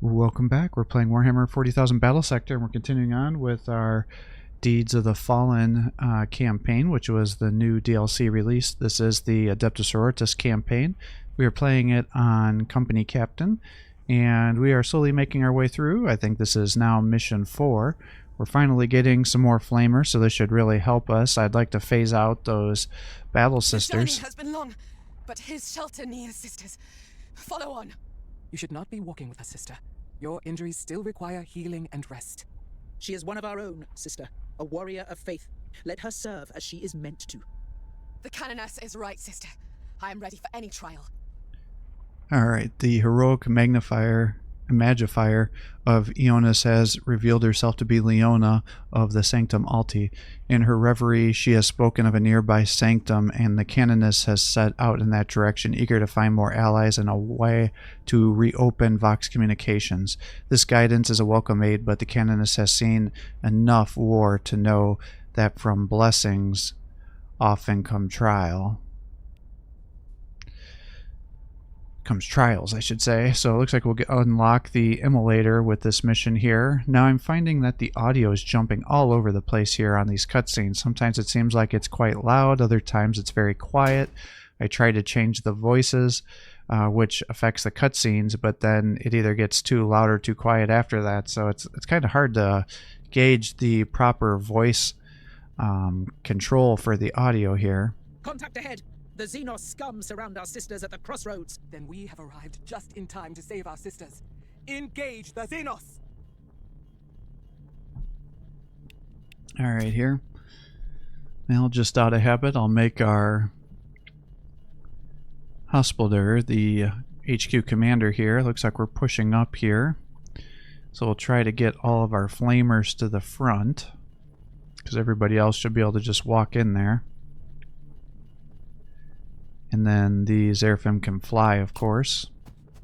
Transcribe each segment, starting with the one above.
Welcome back. We're playing Warhammer 40,000 Battlesector, and we're continuing on with our Deeds of the Fallen campaign, which was the new DLC release. This is the Adeptus Sororitas campaign. We are playing it on Company Captain, and we are slowly making our way through. I think this is now Mission 4. We're finally getting some more flamers, so this should really help us. I'd like to phase out those Battle Sisters. The journey has been long, but his shelter near, sisters. Follow on. You should not be walking with us, sister. Your injuries still require healing and rest. She is one of our own, sister. A warrior of faith. Let her serve as she is meant to. The Canoness is right, sister. I am ready for any trial. Alright, the heroic magifier of Ionis has revealed herself to be Leona of the Sanctum Alti. In her reverie, she has spoken of a nearby sanctum, and the Canoness has set out in that direction, eager to find more allies and a way to reopen Vox communications. This guidance is a welcome aid, but the Canoness has seen enough war to know that from blessings often comes trials, I should say. So it looks like we'll unlock the immolator with this mission here. Now I'm finding that the audio is jumping all over the place here on these cutscenes. Sometimes it seems like it's quite loud, other times it's very quiet. I try to change the voices, which affects the cutscenes, but then it either gets too loud or too quiet after that. So it's kind of hard to gauge the proper voice control for the audio here. Contact ahead! The Xenos scum surround our sisters at the crossroads. Then we have arrived just in time to save our sisters. Engage the Xenos! Alright, here. Now, just out of habit, I'll make our Hospodar the HQ commander here. Looks like we're pushing up here. So we'll try to get all of our flamers to the front, because everybody else should be able to just walk in there. And then the Seraphim can fly, of course.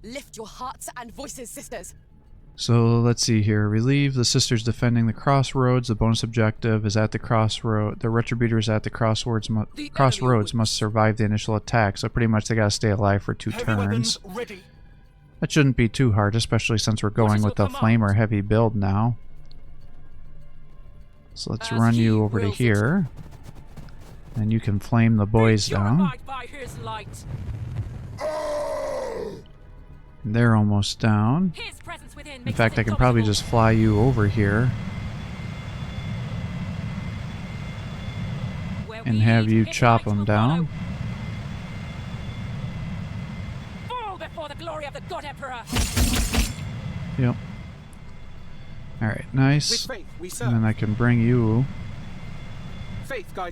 Lift your hearts and voices, sisters. So let's see here. Relieve the sisters defending the crossroads. The bonus objective is at the crossroad. The retributors at the crossroads must survive the initial attack. So pretty much they gotta stay alive for 2 turns. That shouldn't be too hard, especially since we're going with the flamer heavy build now. So let's run you over to here. And you can flame the boys down. They're almost down. In fact, I can probably just fly you over here and have you chop them down. Fall before the glory of the God Emperor. Yep. Alright, nice. And then I can bring you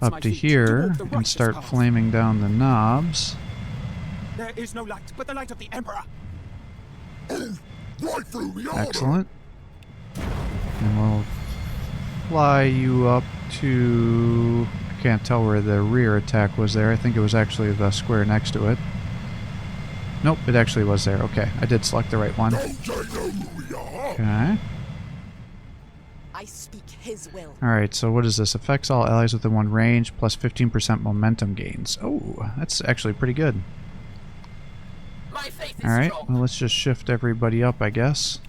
up to here and start flaming down the knobs. There is no light but the light of the Emperor. Excellent. And we'll fly you up to... I can't tell where the rear attack was there. I think it was actually the square next to it. Nope, it actually was there. Okay, I did select the right one. Okay. I speak his will. Alright, so what is this? Affects all allies within 1 range, plus 15% momentum gains. Oh, that's actually pretty good. Alright, well, let's just shift everybody up, I guess.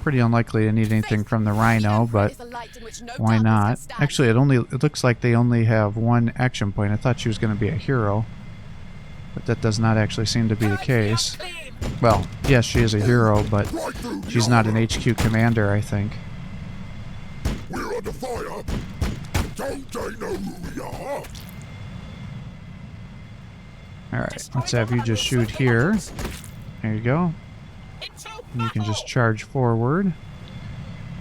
Pretty unlikely to need anything from the Rhino, but why not? Actually, it looks like they only have 1 action point. I thought she was going to be a hero, but that does not actually seem to be the case. Well, yes, she is a hero, but she's not an HQ commander, I think. We're under fire. Don't they know who we are? Alright, let's have you just shoot here. There you go. And you can just charge forward,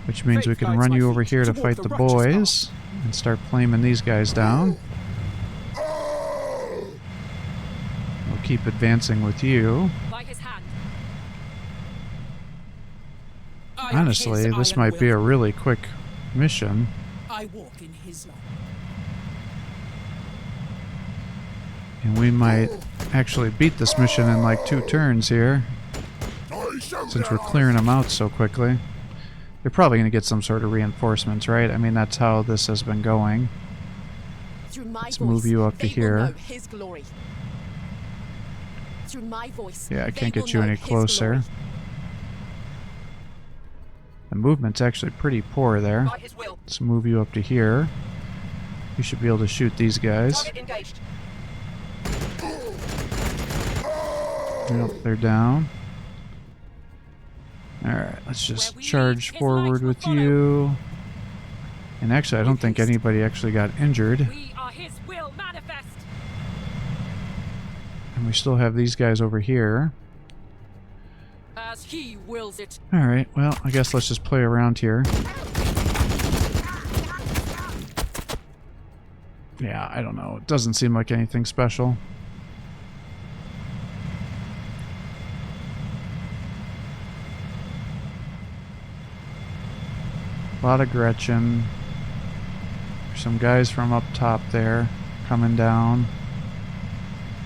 which means we can run you over here to fight the boys and start flaming these guys down. We'll keep advancing with you. Honestly, this might be a really quick mission. I walk in his light. And we might actually beat this mission in like 2 turns here, since we're clearing them out so quickly. They're probably going to get some sort of reinforcements, right? I mean, that's how this has been going. Let's move you up to here. through my voice. Yeah, I they can't will get you know any his closer. glory. The movement's actually pretty poor there. By his will. Let's move you up to here. You should be able to shoot these guys. Target engaged. Yep, they're down. Alright, let's just charge forward with you. And actually, I don't think anybody actually got injured. We are his will manifest. And we still have these guys over here. As he wills it. Alright, well, I guess let's just play around here. Yeah, I don't know. It doesn't seem like anything special. A lot of Gretchen. There's some guys from up top there coming down.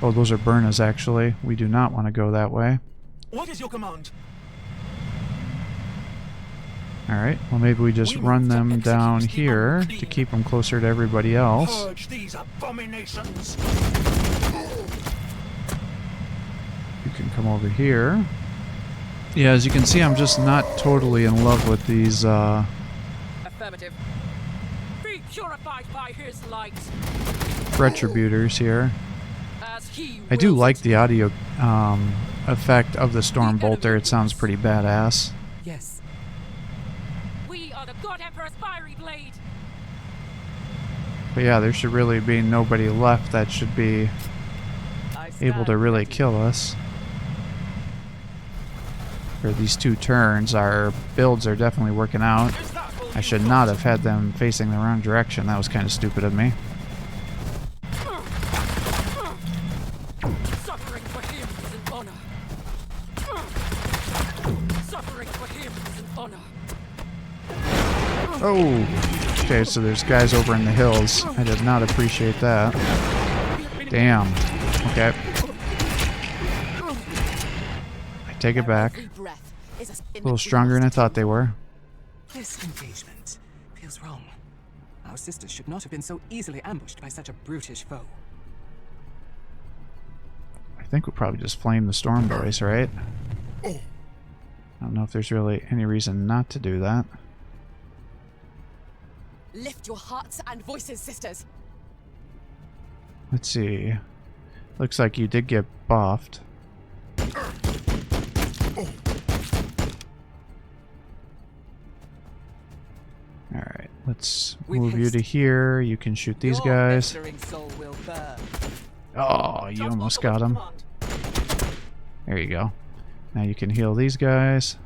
Oh, those are Bernas, actually. We do not want to go that way. What is your command? Alright, well maybe we just run them down here to keep them closer to everybody else. Purge these abominations. You can come over here. Yeah, as you can see, I'm just not totally in love with these, Affirmative. Be purified by his light. retributors here. As he I do wills like it. the audio effect of the Storm Bolter. It sounds pretty badass. Yes. We are the God Emperor's fiery blade. But yeah, there should really be nobody left that should be able to really kill us. For these 2 turns, our builds are definitely working out. I should not have had them facing the wrong direction. That was kind of stupid of me. Suffering for him is an honor. Suffering for him is an honor. Oh! Okay, so there's guys over in the hills. I did not appreciate that. Damn. Okay. I take it back. Every breath is A little stronger than I thought they were. This engagement feels wrong. Our sisters should not have been so easily ambushed by such a brutish foe. I think we'll probably just flame the Storm Boys, right? I don't know if there's really any reason not to do that. Lift your hearts and voices, sisters. Let's see. Looks like you did get buffed. Alright, let's move you to here. You can shoot these guys. Soul will burn. Oh, you almost got him. There you go. Now you can heal these guys.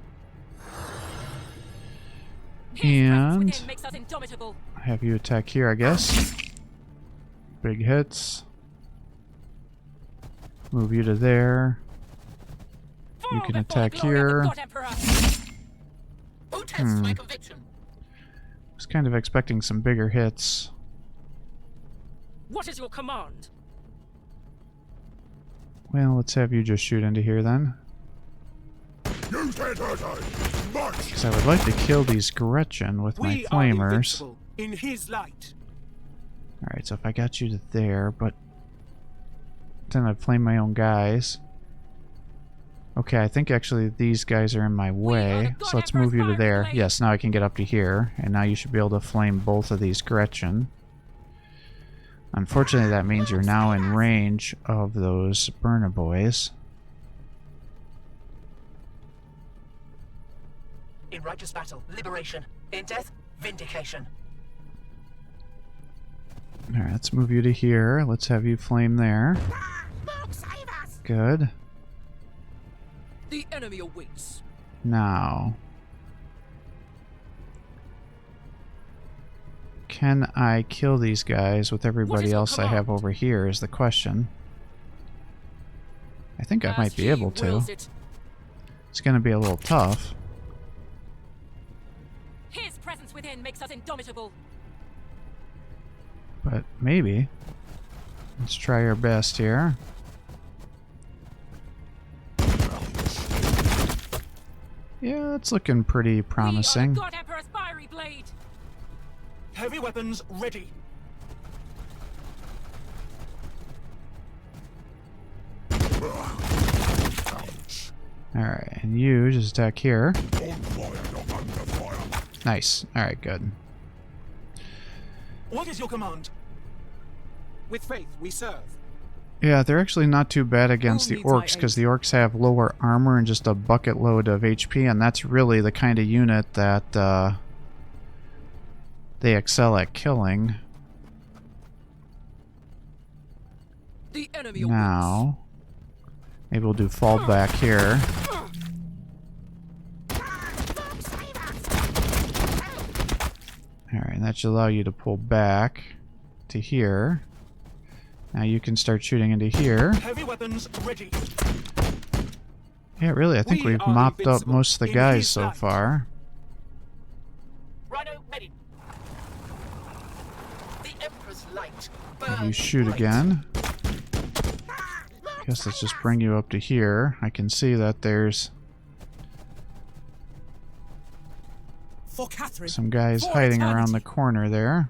And Makes us indomitable. have you attack here, I guess. Big hits. Move you to there. You can attack here. Who tests my conviction? Was kind of expecting some bigger hits. What is your command? Well, let's have you just shoot into here then. Use that much. Because I would like to kill these Gretchen with my We are flamers. invincible in his light. Alright, so if I got you to there, but then I'd flame my own guys. Okay, I think actually these guys are in my way, so let's move you to there. Yes, now I can get up to here, and now you should be able to flame both of these Gretchen. Unfortunately, that means you're now in range of those Burner boys. In righteous battle, liberation. In death, vindication. Alright, let's move you to here. Let's have you flame there. Good. The enemy awaits. Now, can I kill these guys with everybody your else I have command? over here is the question. I think I might be able to. It's going to be a little tough. His presence within makes us indomitable. But maybe. Let's try our best here. Yeah, it's looking pretty promising. We are the God Emperor's fiery blade. Heavy weapons ready. Alright, and you just attack here. On fire, not under fire. Nice. Alright, good. What is your command? With faith, we serve. Yeah, they're actually not too bad against Who the needs my orcs, because aid? the orcs have lower armor and just a bucket load of HP, and that's really the kind of unit that they excel at killing. The enemy awaits. Now, maybe we'll do fallback here. Alright, and that should allow you to pull back to here. Now you can start shooting into here. Heavy weapons ready. Yeah, really, I think We we've are mopped up invincible. most of the In guys his so light. far. Rhino ready. The Emperor's light. You burns shoot bright. again. Guess let's just bring you up to here. I can see that there's For Catherine. some guys For hiding around the eternity. corner there.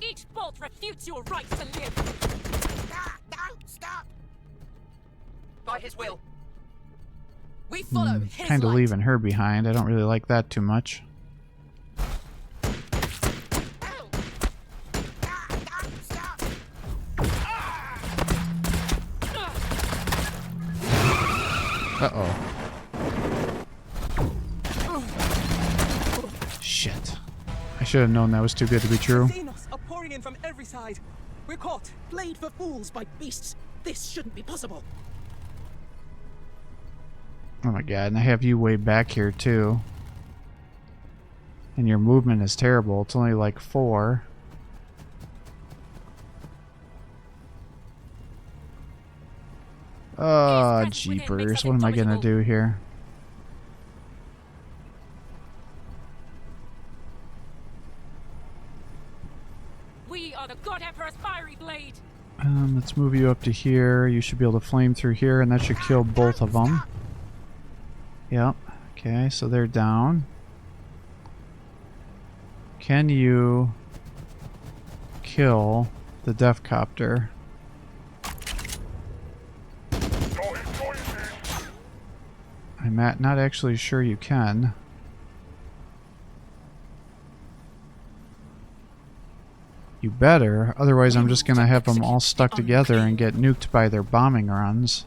Each bolt refutes your right to live. Stop! By his will. We follow his Kind of light. leaving her behind. I don't really like that too much. Uh-oh. Shit. I should have known that was too good to be true. Xenos are pouring in from every side. We're caught. Played for fools by beasts. This shouldn't be possible. Oh my god, and I have you way back here too. And your movement is terrible. It's only like 4. Oh, presence within makes jeepers. us What am I gonna indomitable. do here? We are the God Emperor's fiery blade. Let's move you up to here. You should be able to flame through here, and that should kill both of them. Yep. Okay, so they're down. Can you kill the Deathcopter? I'm not actually sure you can. You better, otherwise I'm just gonna have them all stuck together and get nuked by their bombing runs.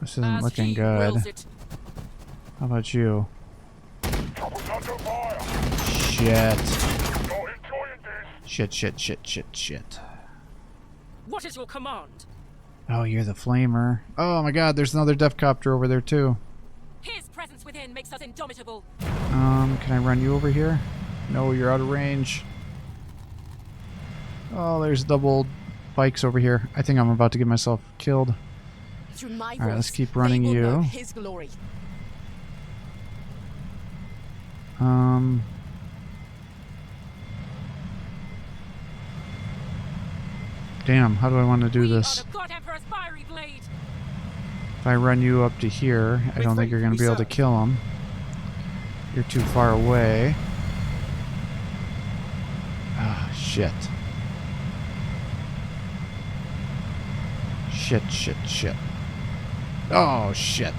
This isn't As looking he good. wills it. How about you? Shit. Shit. What is your command? Oh, you're the flamer. Oh my god, there's another Deathcopter over there too. His presence within makes us indomitable. Can I run you over here? No, you're out of range. Oh, there's double bikes over here. I think I'm about to get myself killed. Through my Alright, let's voice, keep running they will know you. his glory. Damn, how do I want to do We this? are the God Emperor's fiery blade. If I run you up to here, I don't think you're going to be able to kill him. You're too far away. Ah, shit. Shit. Oh, shit.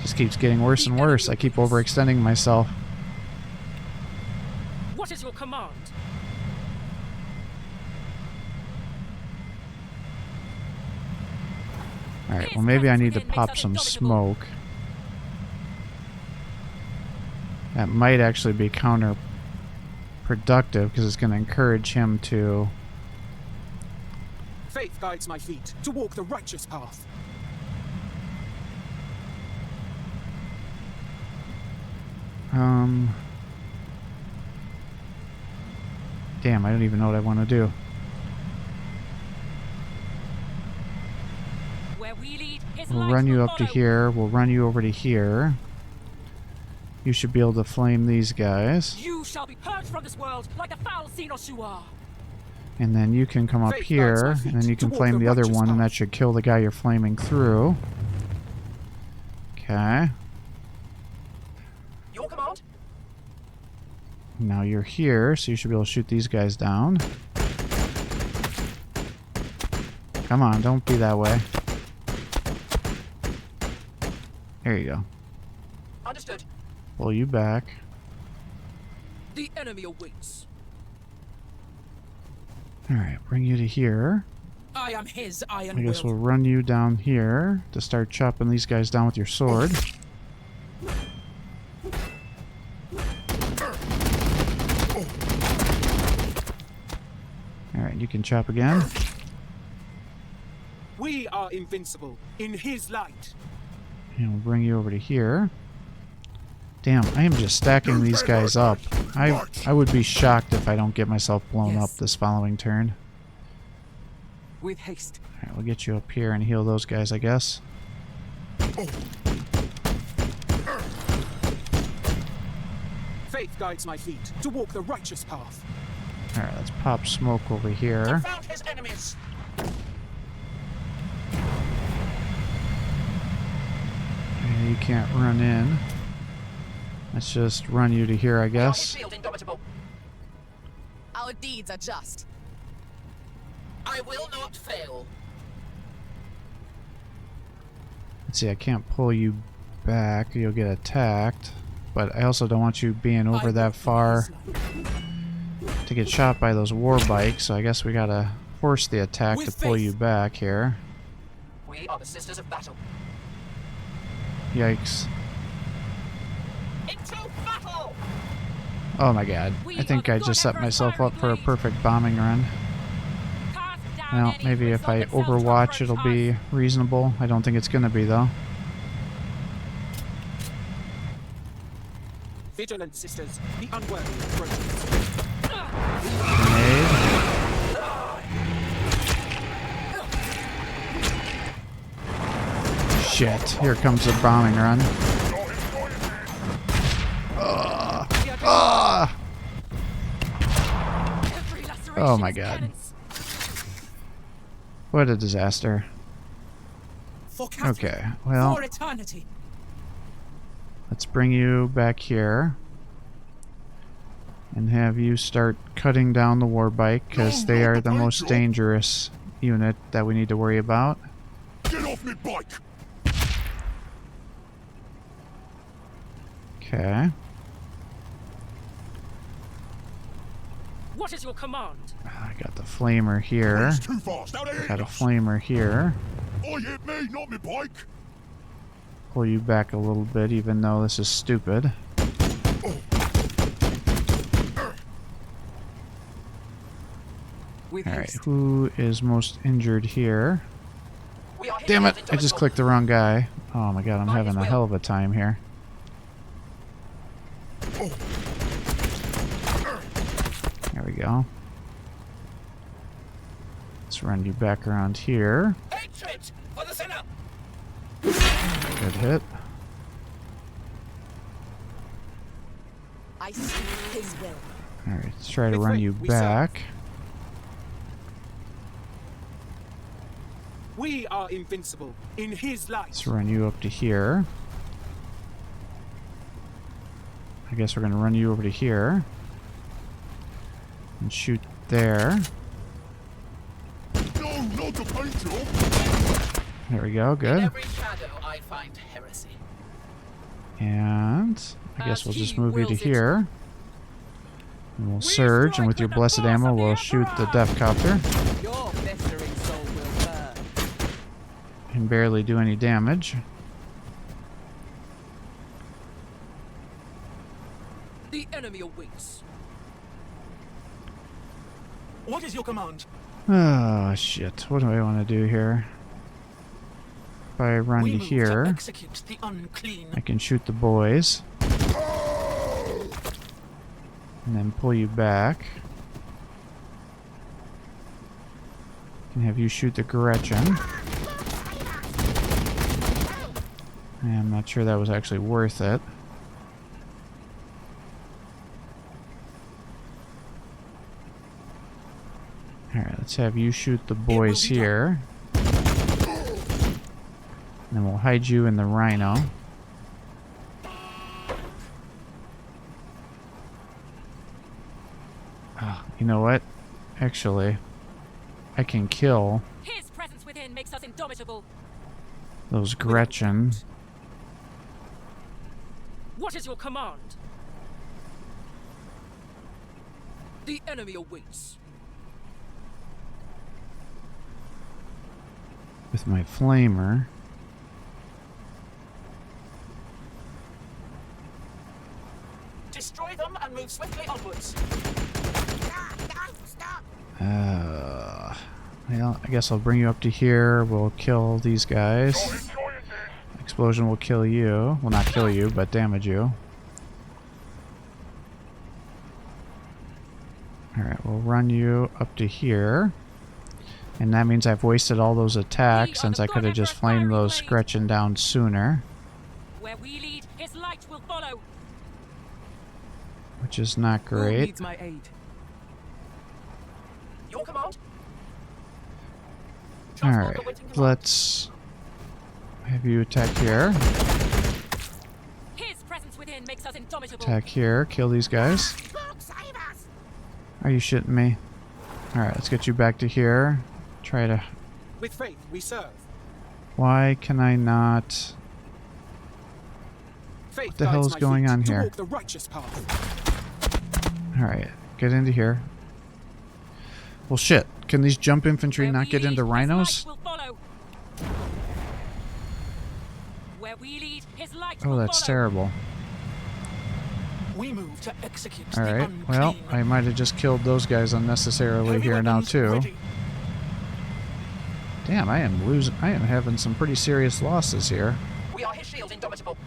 Just keeps getting worse and worse. I keep overextending myself. What is your command? Alright, well maybe I need to pop some smoke. That might actually be counterproductive because it's going to encourage him to... Faith guides my feet to walk the righteous path. Damn, I don't even know what I want to do. Where we lead, his We'll light run you will up to follow. here. We'll run you over to here. You should be able to flame these guys. You shall be purged from this world like the foul Xenoshua. And then you can come up Faith here, guides my and feet then you can toward flame the the other righteous one, and that path. should kill the guy you're flaming through. Okay. Your command? Now you're here, so you should be able to shoot these guys down. Come on, don't be that way. There you go. Understood. Pull you back. The enemy awaits. Alright, bring you to here. I am his iron I guess will. we'll run you down here to start chopping these guys down with your sword. Alright, you can chop again. We are invincible in his light. And we'll bring you over to here. Damn, I am just stacking these guys up. I would be shocked if I don't get myself blown up this following turn. With haste. Alright, we'll get you up here and heal those guys, I guess. Faith guides my feet to walk the righteous path. Alright, let's pop smoke over here. Found his enemies. And you can't run in. Let's just run you to here, I guess. Indomitable. Our deeds are just. I will not fail. Let's see, I can't pull you back. You'll get attacked. But I also don't want you being over that far to get shot by those war bikes. So I guess we gotta force the attack to pull you back here. We are the Sisters of Battle. Yikes. Into battle! Oh my god. I think I just set myself up for a perfect bombing run. Well, maybe if I overwatch it'll be reasonable. I don't think it's gonna be though. Vigilant sisters, the unworthy approaches. Grenade. Shit, here comes the bombing run. Oh my god. What a disaster. For Catherine, Okay, well, for eternity. let's bring you back here and have you start cutting down the war bike because they are the most dangerous unit that we need to worry about. Get off me bike! Okay. What is your command? I got the flamer here. It's too fast. Now they hit Got a us. flamer here. Oh, hit me, not me bike. Pull you back a little bit even though this is stupid. With Alright, haste. who is most injured here? We are Damn it! his I just indomitable. clicked the wrong guy. Oh my god, I'm having a hell of a time here. There we go. Let's run you back around here. Hatred for the sinner. Good hit. I seek his will. Alright, let's try to With run faith, you we serve. back. We are invincible in his light. Let's run you up to here. I guess we're gonna run you over to here. And shoot there. No, not the paint job. There we go, In good. every shadow I find heresy. And I guess As we'll just he move you to wills it. here. And we'll surge, and with your blessed ammo, we'll shoot the Death Copter. Your festering soul will burn. And barely do any damage. The enemy awaits. What is your command? Oh, shit. What do I want to do here? If I run We you move to here, execute the unclean. I can shoot the boys. And then pull you back. And have you shoot the Gretchen. I'm not sure that was actually worth it. Alright, let's have you shoot the boys be done. here. And then we'll hide you in the Rhino. You know what? Actually, I can kill His presence within makes us indomitable. Those Gretchen. What is your command? The enemy awaits. With my flamer. Destroy them and move swiftly onwards. Well, I guess I'll bring you up to here. We'll kill these guys. Explosion will kill you. Well, not kill you, but damage you. Alright, we'll run you up to here. And that means I've wasted all those attacks since I could have just flamed those Gretchen down sooner. Where we lead, his light will follow. Which is not Who great. needs my aid? Your command? Alright, let's have you attack here. His presence within makes us indomitable. Attack here. Kill these guys. Are you shitting me? Alright, let's get you back to here. Try to... With faith, we serve. Why can I not... Faith What the hell guides is my going feet on to here? walk the righteous path. Alright, get into here. Well, shit. Can these jump infantry Where not we get lead, into his rhinos? light will follow. Where we lead, his light Oh, will that's follow. terrible. We move to execute the Alright, unclean. well, I might have just killed those guys unnecessarily Heavy here now, weapons too. ready. Damn, I am having some pretty serious losses here. We are his shield, indomitable.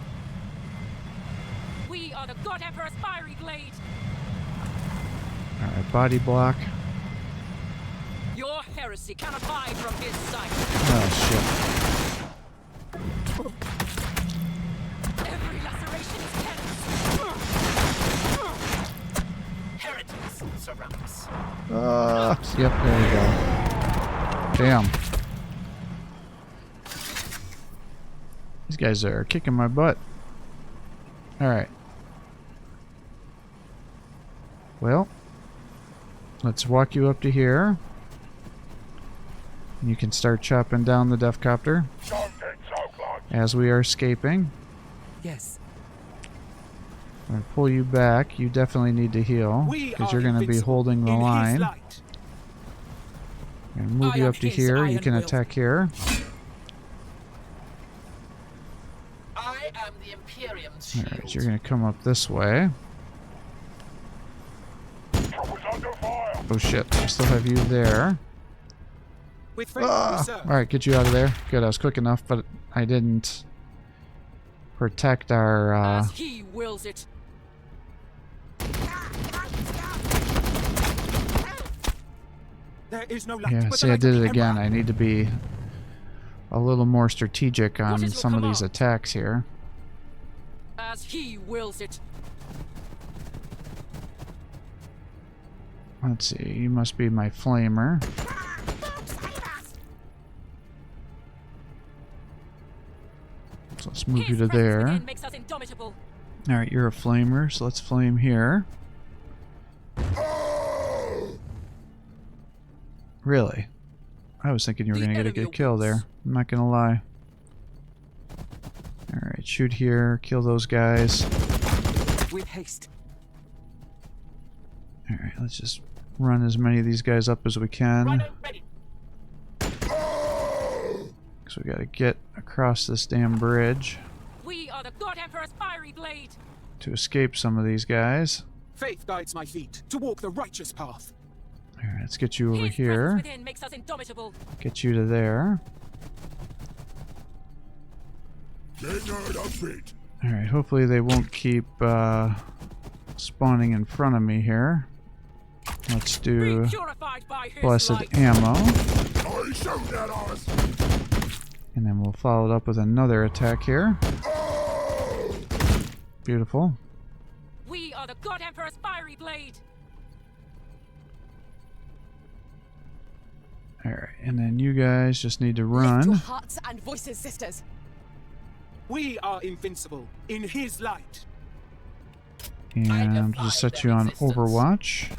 We are the God Emperor's fiery blade. Alright, body block. Your heresy cannot hide from his sight. Oh, Every laceration is tense. Heretics surround us. shit. Yep, there we go. Damn. These guys are kicking my butt. Alright. Well, let's walk you up to here. You can start chopping down the Death Copter as we are escaping. Yes. I'm going to pull you back. You definitely need to heal We because are you're going to be invincible holding the in his line. light. And move I you am up to his here. You iron can will. attack here. I am the Imperium's shield. Alright, you're going to come up this way. Oh shit, I still have you there. With faith, we serve. Alright, get you out of there. Good, I was quick enough, but I didn't protect our... As he wills it. There is no light. Yeah, but the see, I light did of it the again. Emperor. I need to be a little more strategic on is your some of these command? attacks here. As he wills it. Let's see, you must be my flamer. So let's move you His to presence there. within makes us indomitable. Alright, you're a flamer, so let's flame here. Really? I was thinking you were The going to enemy get a kill awaits. there. I'm not going to lie. Alright, shoot here, kill those guys. With haste. Alright, let's just run as many of these guys up as we can. Rhino ready. So we got to get across this damn bridge We are the God Emperor's fiery blade. to escape some of these guys. Faith guides my feet to walk the righteous path. Alright, let's get you over His here. presence within makes us indomitable. Get you to there. Get a bit. Alright, hopefully they won't keep spawning in front of me here. Let's do Be purified by his blessed light. ammo. I shoot at us. And then we'll follow it up with another attack here. Beautiful. We are the God Emperor's fiery blade. Alright, and then you guys just need to Lift your run. hearts and voices, sisters. We are invincible in his light. And just set you on Overwatch.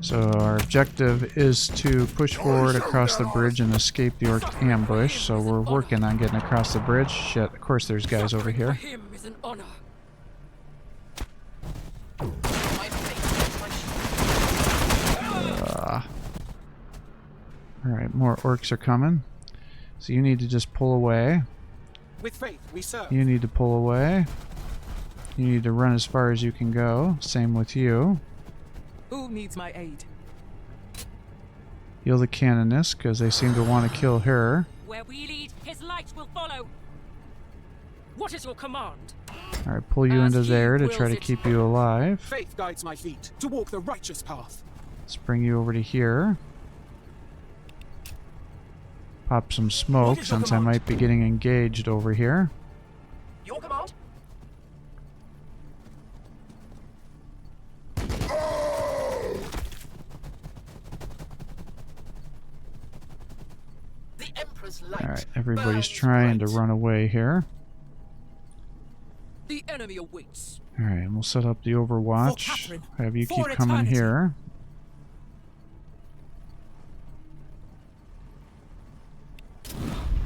So our objective is to push forward across the bridge and escape the orc ambush. So we're working on getting across the bridge. Shit, of course there's guys over For here. him is an honor. My fate is my Alright, more orcs are coming. So you need to just pull away. With faith we serve. You need to pull away. You need to run as far as you can go. Same with you. Who needs my aid? Heal the canoness, because they seem to want to kill her. Where we lead, his light will follow. What is your command? Alright, pull you As into he there to wills try to it. keep you alive. Faith guides my feet to walk the righteous path. Let's bring you over to here. Pop some smoke, is your since I command? might be getting engaged over here. Your command? The Emperor's light. Alright, everybody's burns trying to bright. run away here. The enemy awaits. Alright, and we'll set up the overwatch. Catherine, Have you for keep coming eternity. here.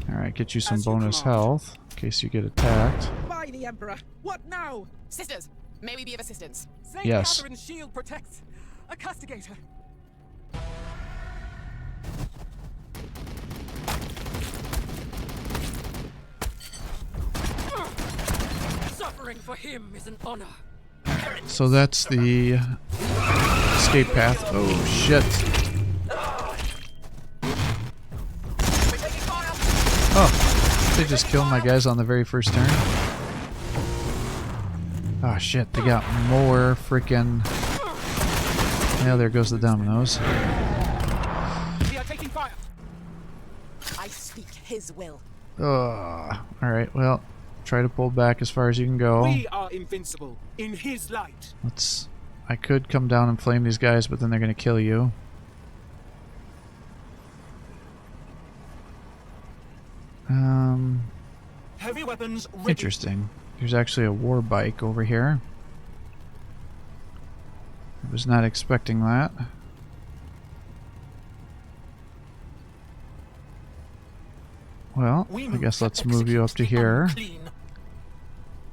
Alright, get you some As you bonus command. health in case you get attacked. By the Emperor! What now? Sisters, may we be of assistance? Saint Yes. Catherine's shield protects a castigator. Suffering for him is an honor. So that's the escape path. Oh shit. Oh, they just killed my guys on the very first turn. Oh shit, they got more freaking. Yeah, there goes the dominoes. We are taking fire. I speak his will. Alright, well, try to pull back as far as you can go. We are invincible in his light. Let's. I could come down and flame these guys, but then they're gonna kill you. Heavy weapons ready. Interesting. There's actually a war bike over here. I was not expecting that. Well, We I move guess to let's move you up to execute the here unclean.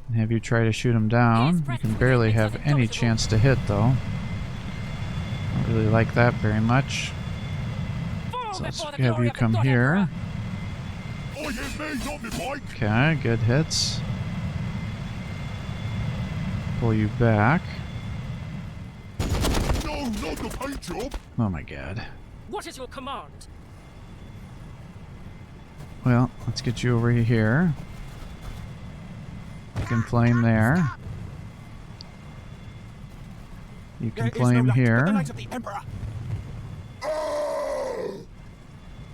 and have you try to shoot him down. You can barely have any chance to hit, though. Don't really like that very much. Fall So let's before the have glory you of the come God here. Emperor. Oh, yeah, me, not me bike. Okay, good hits. Pull you back. No, not the paint job. Oh my god. What is your command? Well, let's get you over here. You can flame there. You can There is no flame light but the here. light of the Emperor.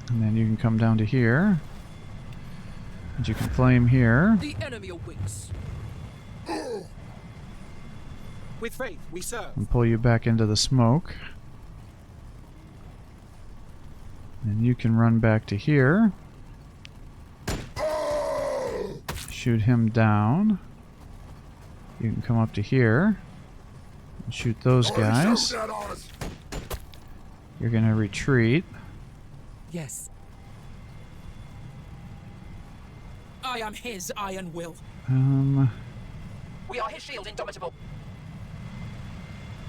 And then you can come down to here. And you can flame here. The enemy awaits. With faith we serve. And pull you back into the smoke. And you can run back to here. Shoot him down. You can come up to here. And shoot those guys. Shoot at us. You're gonna retreat. Yes. I am his iron will. We are his shield, indomitable.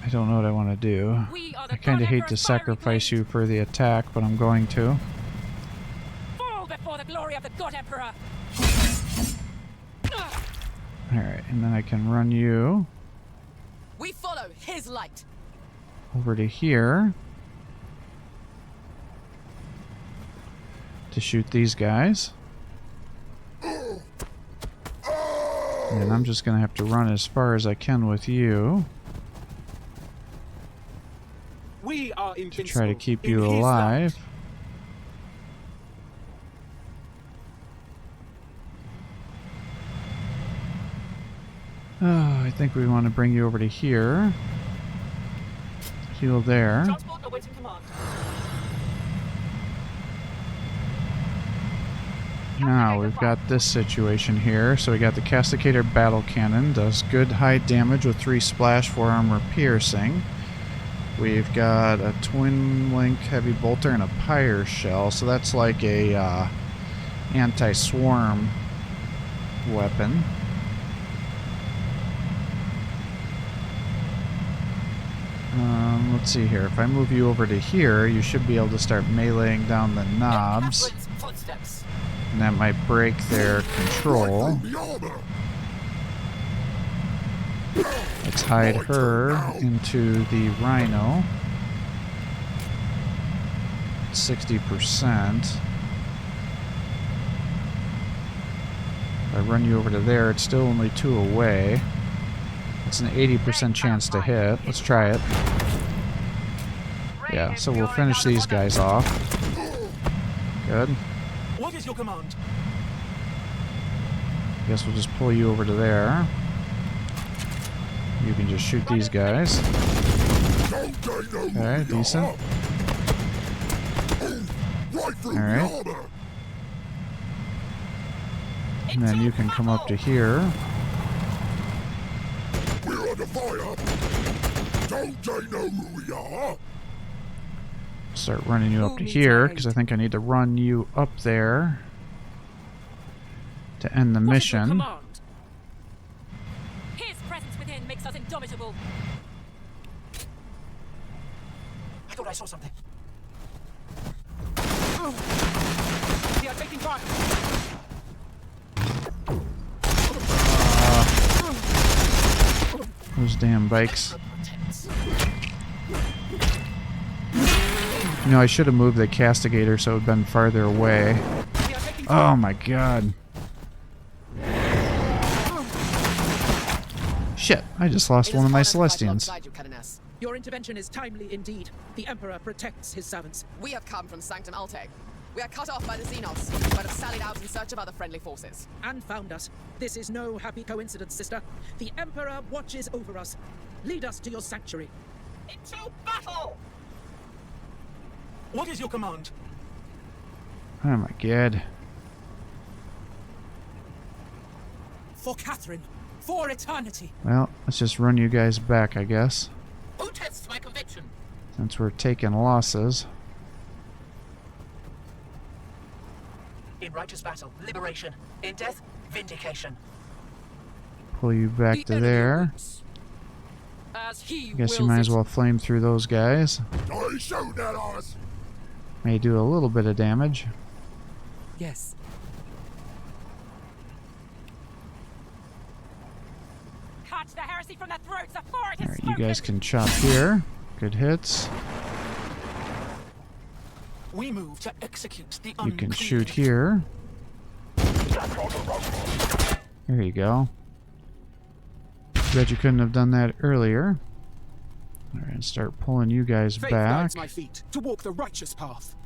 I don't know what I want to do. We are the I kind of God hate to Emperor's fiery sacrifice blade. you for the attack, but I'm going to. Fall before the glory of the God Emperor. Alright, and then I can run you We follow his light. over to here to shoot these guys. And I'm just going to have to run as far as I can with you We are to invincible try to keep in you his alive. light. Oh, I think we want to bring you over to here. Heal there. Transport awaiting command. Now we've got this situation here. So we got the Castigator Battle Cannon, does good high damage with 3 splash, 4 armor piercing. We've got a twin link heavy bolter and a pyre shell, so that's like a anti-swarm weapon. Let's see here. If I move you over to here, you should be able to start meleeing down the knobs. And that might break their control. Let's hide her into the rhino. 60%. If I run you over to there, it's still only 2 away. It's an 80% chance to hit. Let's try it. Yeah, so we'll finish these guys off. Good. What is your command? Guess we'll just pull you over to there. You can just shoot these guys. Okay, decent. Alright. And then you can come up to here. We're under fire. Don't they know who we are? Start running you up to here, because I think I need to run you up there to end the mission. His presence within makes us indomitable. I thought I saw something. They are taking fire. Those damn bikes. You know, I should have moved the castigator so it would have been farther away. Oh my god. Shit, I just lost one of my Celestians. Your intervention is timely indeed. The Emperor protects his servants. We have come from Sanctum Alte. We are cut off by the Xenos, but have sallied out in search of other friendly forces. And found us. This is no happy coincidence, sister. The Emperor watches over us. Lead us to your sanctuary. Into battle! What is your command? Oh my god. For Catherine. For eternity. Well, let's just run you guys back, I guess. Who tests my conviction? Since we're taking losses. In righteous battle, liberation. In death, vindication. Pull you back to there. As he Guess you might as well flame through those guys. They shoot at us. May do a little bit of damage. Yes. Catch the heresy from their throats before it is Alright, you guys spoken. can chop here. Good hits. We move to execute the You can unclean. shoot here. There you go. Bet you couldn't have done that earlier. Alright, start pulling you guys Faith back. guides my feet to walk the righteous path.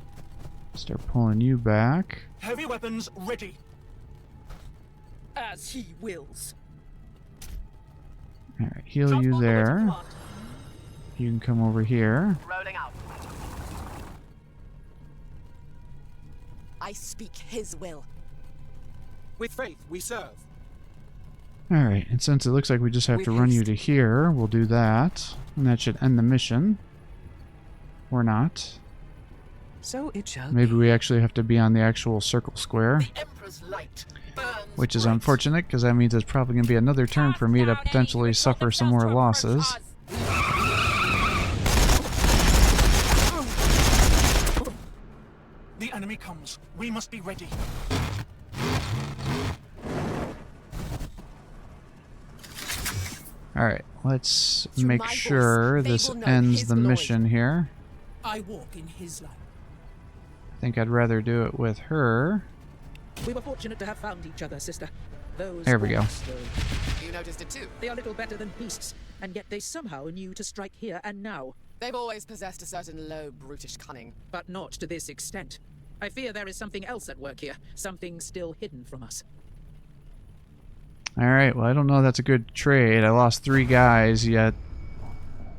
Start pulling you back. Heavy weapons ready. As he wills. Alright, heal you there. You can come over here. Rolling out. I speak his will. With faith we serve. Alright, and since it looks like we just have to run you to here, we'll do that. And that should end the mission. Or not. So it shall Maybe be. we actually have to be on the actual circle square. The Emperor's light burns Which is bright. unfortunate, because that means it's probably going to be another turn for me to potentially suffer some more losses. The enemy comes. We must be ready. Alright, let's Through make my voice, sure they this will know ends his the glory. mission here. I walk in his light. I think I'd rather do it with her. We were fortunate to have found each other, sister. Those There we go. orcs, though, You noticed it too. they are little better than beasts, and yet they somehow knew to strike here and now. They've always possessed a certain low, brutish cunning. But not to this extent. I fear there is something else at work here, something still hidden from us. Alright, well I don't know if that's a good trade. I lost 3 guys, yet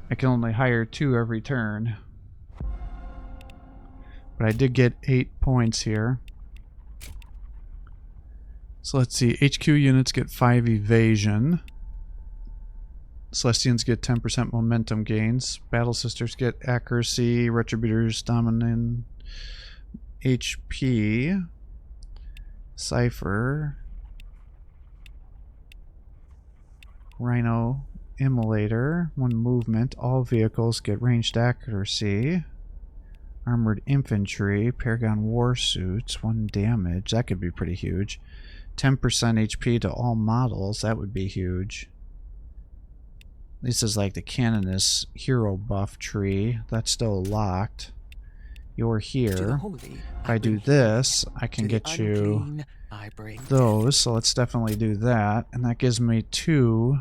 I can only hire 2 every turn. But I did get 8 points here. So let's see, HQ units get 5 evasion. Celestians get 10% momentum gains. Battle Sisters get accuracy. Retributors dominant HP. Cypher. Rhino Immolator. 1 movement. All vehicles get ranged accuracy. Armored Infantry. Paragon War Suits. 1 damage. That could be pretty huge. 10% HP to all models. That would be huge. This is like the Canonist hero buff tree. That's still locked. You're here. If I do this, I can get you those. So let's definitely do that. And that gives me 2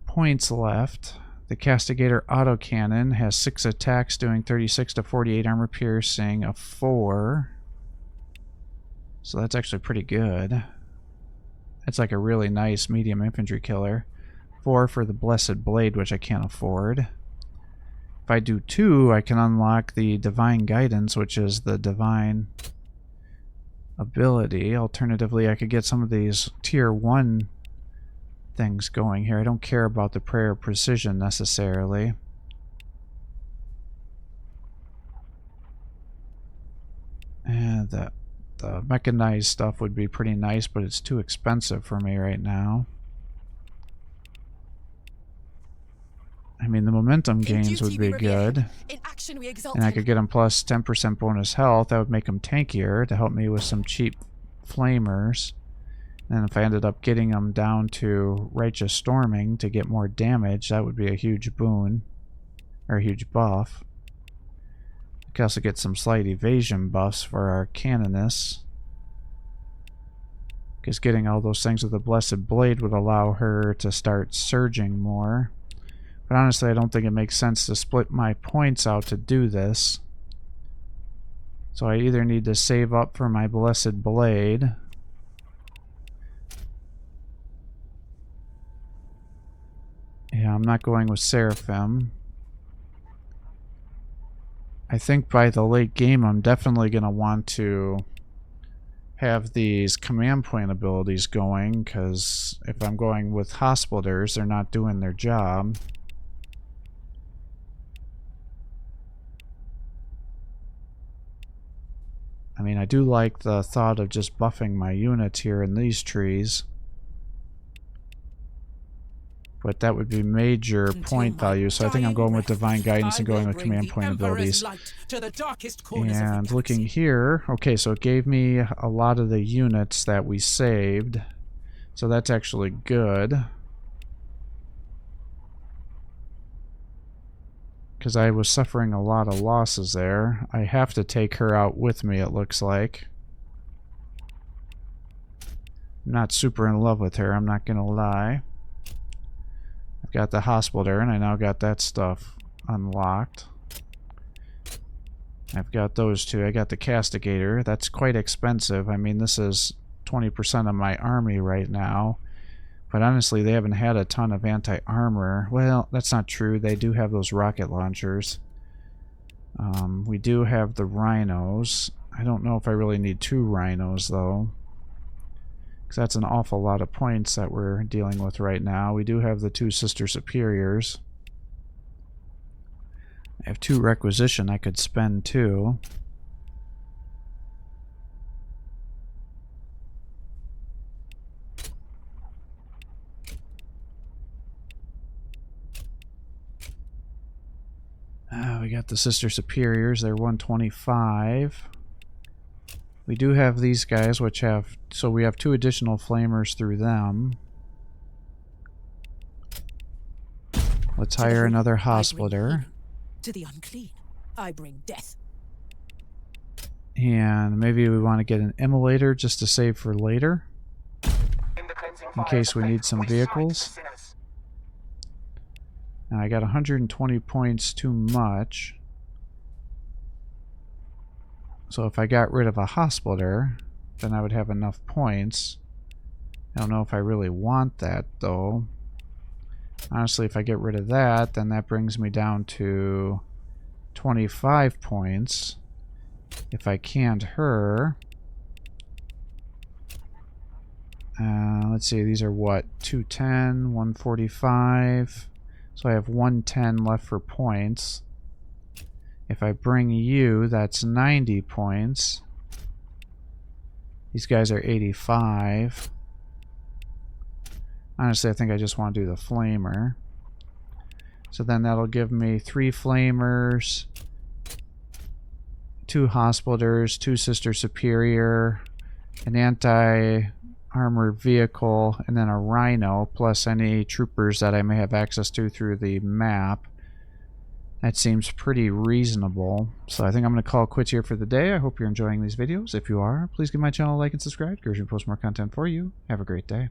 points left. The Castigator autocannon has 6 attacks doing 36 to 48 armor piercing, a 4. So that's actually pretty good. That's like a really nice medium infantry killer. 4 for the Blessed Blade, which I can't afford. If I do 2, I can unlock the Divine Guidance, which is the divine ability. Alternatively, I could get some of these tier 1 things going here. I don't care about the prayer of precision necessarily. And the mechanized stuff would be pretty nice, but it's too expensive for me right now. I mean, the momentum gains would be good. And I could get them plus 10% bonus health. That would make them tankier to help me with some cheap flamers. And if I ended up getting them down to Righteous Storming to get more damage, that would be a huge boon. Or a huge buff. I could also get some slight evasion buffs for our Canonists. Because getting all those things with the Blessed Blade would allow her to start surging more. But honestly, I don't think it makes sense to split my points out to do this. So I either need to save up for my Blessed Blade. Yeah, I'm not going with Seraphim. I think by the late game, I'm definitely going to want to have these command point abilities going, because if I'm going with Hospitallers, they're not doing their job. I mean, I do like the thought of just buffing my units here in these trees. But that would be major point value, so I think I'm going with Divine Guidance and going with command point abilities. And looking here, okay, so it gave me a lot of the units that we saved. So that's actually good. Because I was suffering a lot of losses there. I have to take her out with me, it looks like. I'm not super in love with her, I'm not going to lie. I've got the Hospitaller, and I now got that stuff unlocked. I've got those two. I got the Castigator. That's quite expensive. I mean, this is 20% of my army right now. But honestly, they haven't had a ton of anti-armor. Well, that's not true. They do have those rocket launchers. We do have the Rhinos. I don't know if I really need 2 Rhinos, though. Because that's an awful lot of points that we're dealing with right now. We do have the 2 Sister Superiors. I have 2 Requisition I could spend, too. We got the Sister Superiors. They're 125. We do have these guys, which have... So we have 2 additional flamers through them. Let's hire another Hospitaller. To the unclean, I bring death. And maybe we want to get an Immolator just to save for later. In case we need some vehicles. Now I got 120 points too much. So if I got rid of a Hospitaller, then I would have enough points. I don't know if I really want that, though. Honestly, if I get rid of that, then that brings me down to 25 points. If I canned her, Let's see, these are what? 210, 145. So I have 110 left for points. If I bring you, that's 90 points. These guys are 85. Honestly, I think I just want to do the flamer. So then that'll give me 3 flamers, 2 hospitals, 2 Sister Superior, an anti-armored vehicle, and then a rhino, plus any troopers that I may have access to through the map. That seems pretty reasonable. So I think I'm going to call it quits here for the day. I hope you're enjoying these videos. If you are, please give my channel a like and subscribe. It post more content for you. Have a great day.